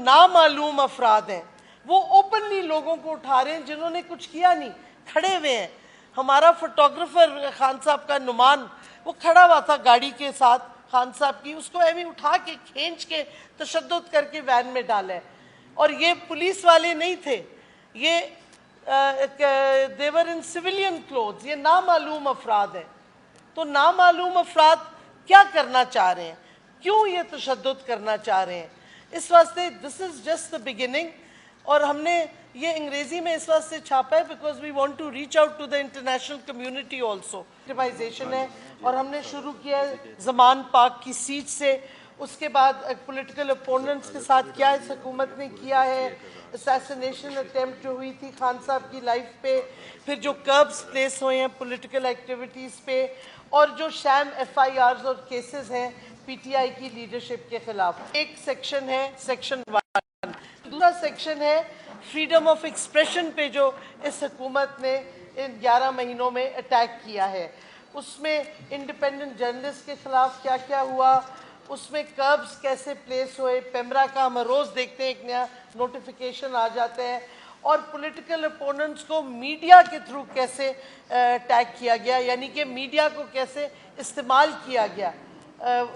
नामालूम अफराद हैं वो ओपनली लोगों को उठा रहे हैं जिन्होंने कुछ किया नहीं, खड़े हुए हैं। हमारा फोटोग्राफर खान साहब का नुमान वो खड़ा हुआ था गाड़ी के साथ खान साहब की, उसको ऐसे उठा के खींच के तशद्दुद करके वैन में डाला है। और ये पुलिस वाले नहीं थे, ये देवर इन सिविलियन क्लोथ्स, ये नामालूम अफराद हैं। तो नामालूम अफराद क्या करना चाह रहे हैं, क्यों ये तशद्दुद करना चाह रहे हैं, इस वास्ते this is just the beginning. और हमने ये अंग्रेज़ी में इस वास्ते छापा है because we want to reach out to the international community also. Activisation है और हमने शुरू किया है ज़मान पाक की सीट से, उसके बाद पॉलिटिकल अपोनेंट्स के साथ क्या इस हुकूमत ने किया है, असैसिनेशन अटेम्प्ट जो हुई थी खान साहब की लाइफ पे, फिर जो कर्ब्स प्लेस हुए हैं पॉलिटिकल एक्टिविटीज़ पे, और जो शैम FIRs और केसेस हैं PTI की लीडरशिप के खिलाफ। एक सेक्शन है सेक्शन 1, दूसरा सेक्शन है फ्रीडम ऑफ एक्सप्रेशन पे जो इस हुकूमत ने इन 11 महीनों में अटैक किया है। उसमें इंडिपेंडेंट जर्नलिस्ट के खिलाफ क्या क्या हुआ, उसमें कर्ब्स कैसे प्लेस हुए, पेमरा का हम रोज़ देखते हैं एक नया नोटिफिकेशन आ जाता है, और पॉलिटिकल अपोनेंट्स को मीडिया के थ्रू कैसे अटैक किया गया, यानी कि मीडिया को कैसे इस्तेमाल किया गया,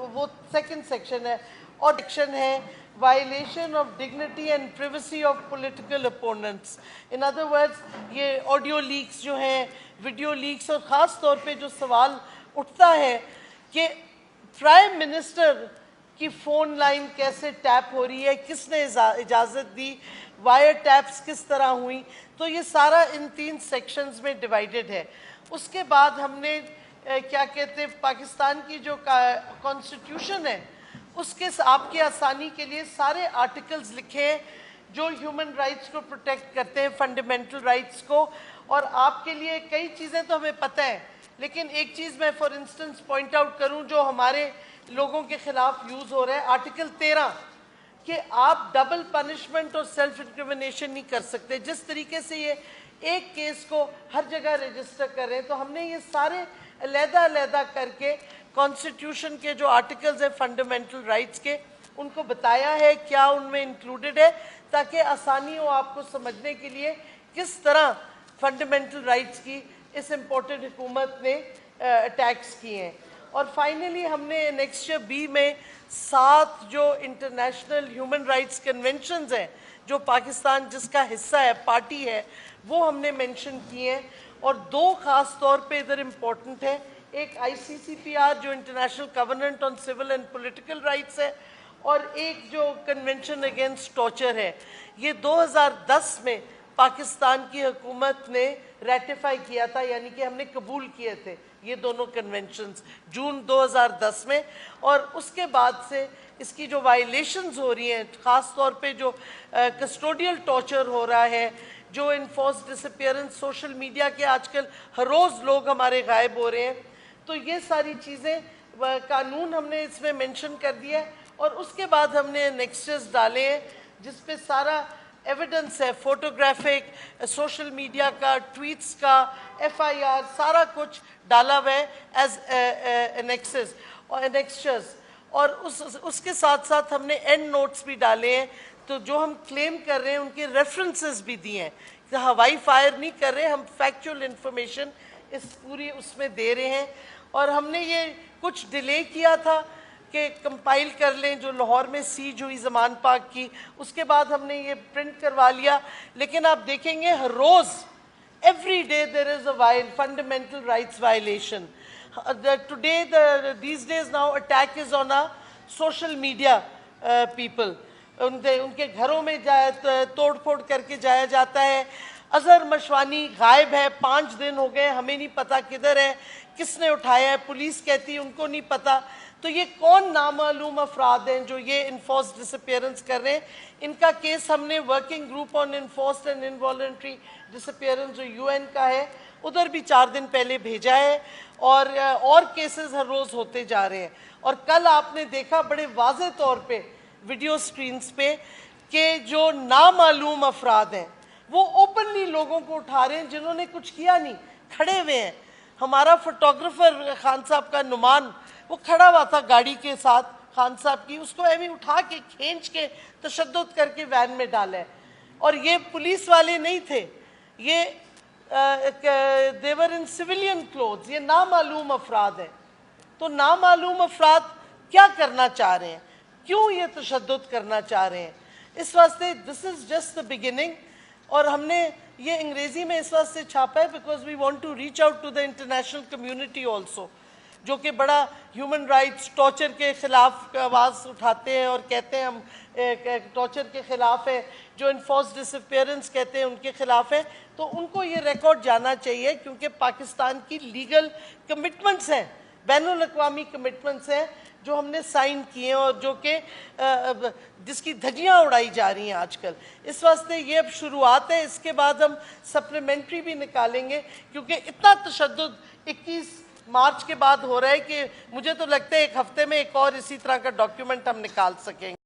वो सेकंड सेक्शन है। और सेक्शन है violation of dignity and privacy of political opponents. In other words ये ऑडियो लीक्स जो हैं, वीडियो लीक्स, और ख़ास तौर पे जो सवाल उठता है कि प्राइम मिनिस्टर की फ़ोन लाइन कैसे टैप हो रही है, किसने इजाज़त दी, वायर टैप्स किस तरह हुई, तो ये सारा इन 3 सेक्शंस में डिवाइडेड है। उसके बाद हमने क्या कहते हैं पाकिस्तान की जो कॉन्स्टिट्यूशन है उसके आपकी आसानी के लिए सारे आर्टिकल्स लिखे हैं जो ह्यूमन राइट्स को प्रोटेक्ट करते हैं, फंडामेंटल राइट्स को। और आपके लिए कई चीज़ें तो हमें पता है, लेकिन एक चीज़ मैं फॉर इंस्टेंस पॉइंट आउट करूं जो हमारे लोगों के खिलाफ यूज़ हो रहा है, आर्टिकल 13, कि आप डबल पनिशमेंट और सेल्फ इंक्रिमिनेशन नहीं कर सकते। जिस तरीके से ये एक केस को हर जगह रजिस्टर कर रहे हैं, तो हमने ये सारे अलहदा करके कॉन्स्टिट्यूशन के जो आर्टिकल्स हैं फंडामेंटल राइट्स के, उनको बताया है क्या उनमें इंक्लूडेड है, ताकि आसानी हो आपको समझने के लिए किस तरह फंडामेंटल राइट्स की इस इम्पोर्टेंट हुकूमत ने अटैक्स किए हैं। और फाइनली हमने एनेक्सचर B में 7 जो इंटरनेशनल ह्यूमन राइट्स कन्वेंशंस हैं जो पाकिस्तान जिसका हिस्सा है, पार्टी है, वो हमने मेंशन किए हैं। और 2 ख़ास तौर पे इधर इम्पोर्टेंट है, एक ICCPR जो international covenant on civil and political rights है, और एक जो कन्वेंशन अगेंस्ट टॉर्चर है। ये 2010 में पाकिस्तान की हुकूमत ने रेटिफाई किया था, यानी कि हमने कबूल किए थे ये दोनों कन्वेंशंस जून 2010 में। और उसके बाद से इसकी जो वायलेशंस हो रही हैं, ख़ास तौर पे जो कस्टोडियल टॉर्चर हो रहा है, जो इन्फोर्स डिसअपीयरेंस, सोशल मीडिया के आजकल हर रोज़ लोग हमारे गायब हो रहे हैं, तो ये सारी चीज़ें कानून हमने इसमें मेंशन कर दिया है। और उसके बाद हमने एनेक्सेस डाले हैं जिस पे सारा एविडेंस है, फोटोग्राफिक, सोशल मीडिया का, ट्वीट्स का, FIR, सारा कुछ डाला हुआ है एज एनेक्सेस और एनेक्सचर्स। और उसके साथ साथ हमने एंड नोट्स भी डाले हैं, तो जो हम क्लेम कर रहे हैं उनके रेफरेंसेस भी दिए हैं। तो हवाई फायर नहीं कर रहे, हम फैक्चुअल इंफॉर्मेशन इस पूरी उसमें दे रहे हैं। और हमने ये कुछ डिले किया था कि कंपाइल कर लें जो लाहौर में सीज हुई ज़मान पाक की, उसके बाद हमने ये प्रिंट करवा लिया। लेकिन आप देखेंगे हर रोज़ every day there is a fundamental rights violation. These days now attack is on a social media people. उनके घरों में तोड़ फोड़ करके जाया जाता है। अजहर मशवानी गायब है, 5 दिन हो गए, हमें नहीं पता किधर है, किसने उठाया है, पुलिस कहती है उनको नहीं पता। तो ये कौन नामालूम अफराद हैं जो ये इन्फोर्स डिसअपीयरेंस कर रहे हैं? इनका केस हमने working group on enforced and involuntary disappearance जो UN का है उधर भी 4 दिन पहले भेजा है। और केसेस हर रोज़ होते जा रहे हैं। और कल आपने देखा बड़े वाज़े तौर पे वीडियो स्क्रीन्स पे कि जो नामालूम अफराद हैं वो ओपनली लोगों को उठा रहे हैं जिन्होंने कुछ किया नहीं, खड़े हुए हैं। हमारा फोटोग्राफर खान साहब का नुमान वो खड़ा हुआ था गाड़ी के साथ خان صاحب کی، اس کو ایویں اٹھا کے کھینچ کے تشدد کر کے وین میں ڈالا ہے. اور یہ پولیس والے نہیں تھے، یہ دیور ان سویلین کلوتھز، یہ نامعلوم افراد ہیں. تو نامعلوم افراد کیا کرنا چاہ رہے ہیں، کیوں یہ تشدد کرنا چاہ رہے ہیں. اس واسطے دس از جسٹ دا بگننگ. اور ہم نے یہ انگریزی میں اس واسطے چھاپا ہے because we want to reach out to the international community also, جو کہ بڑا ہیومن رائٹس ٹارچر کے خلاف آواز اٹھاتے ہیں اور کہتے ہیں ہم ٹارچر کے خلاف ہے، جو انفورس ڈس اپیئرنس کہتے ہیں ان کے خلاف ہے. تو ان کو یہ ریکارڈ جانا چاہیے کیونکہ پاکستان کی لیگل کمٹمنٹس ہیں، بین الاقوامی کمٹمنٹس ہیں جو ہم نے سائن کیے ہیں اور جو کہ جس کی دھجیاں اڑائی جا رہی ہیں آج کل. اس واسطے یہ اب شروعات ہے، اس کے بعد ہم سپلیمنٹری بھی نکالیں گے کیونکہ اتنا تشدد 21 مارچ کے بعد ہو رہا ہے کہ مجھے تو لگتا ہے ایک ہفتے میں ایک اور اسی طرح کا ڈاکیومنٹ ہم نکال سکیں گے.